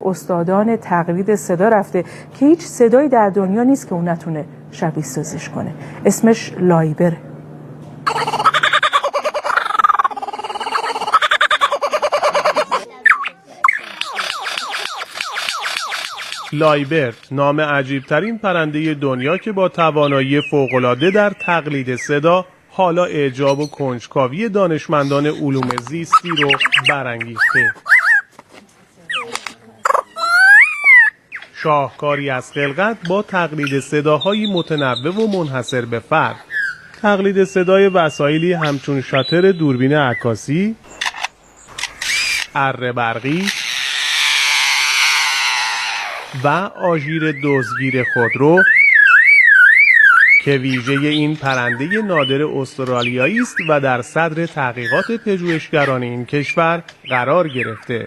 استادان تقلید صدا رفته که هیچ صدایی در دنیا نیست که اون نتونه شبیه سازیش کنه. اسمش لایبره. لایبر نام عجیبترین پرنده دنیا که با توانایی فوق‌العاده در تقلید صدا حالا اعجاب و کنجکاوی دانشمندان علوم زیستی رو برانگیخته. شاهکاری از خلقت با تقلید صداهای متنوع و منحصر به فرد. تقلید صدای وسایلی همچون شاتر دوربین عکاسی، اره برقی و آژیر دزدگیر خودرو که ویژه این پرنده نادر استرالیایی است و در صدر تحقیقات پژوهشگران این کشور قرار گرفته.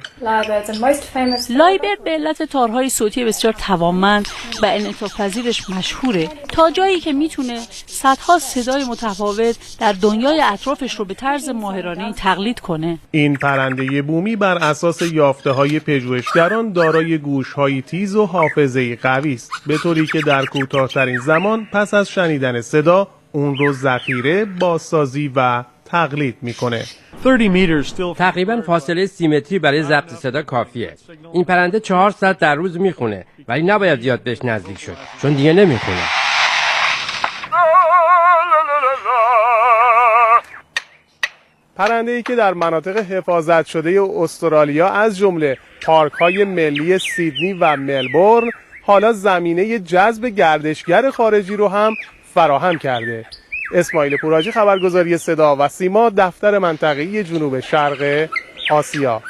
لایبر به علت تارهای صوتی بسیار توانمند و انعطاف‌پذیرش مشهوره، تا جایی که میتونه صدها صدای متفاوت در دنیای اطرافش رو به طرز ماهرانه‌ای تقلید کنه. این پرنده بومی بر اساس یافته‌های پژوهشگران دارای گوش‌های تیز و حافظه‌ای قوی است، به طوری که در کوتاه‌ترین زمان پس از شنیدن صدا اون رو ذخیره، بازسازی و تقلید میکنه. تقریبا فاصله 30 متری برای ضبط صدا کافیه. این پرنده 4 ساعت در روز میخونه، ولی نباید زیاد بهش نزدیک شد چون دیگه نمیخونه. پرنده‌ای که در مناطق حفاظت شده استرالیا از جمله پارک‌های ملی سیدنی و ملبورن حالا زمینه جذب گردشگر خارجی رو هم فراهم کرده. اسماعیل پوراجی، خبرگزاری صدا و سیما، دفتر منطقه‌ای جنوب شرق آسیا.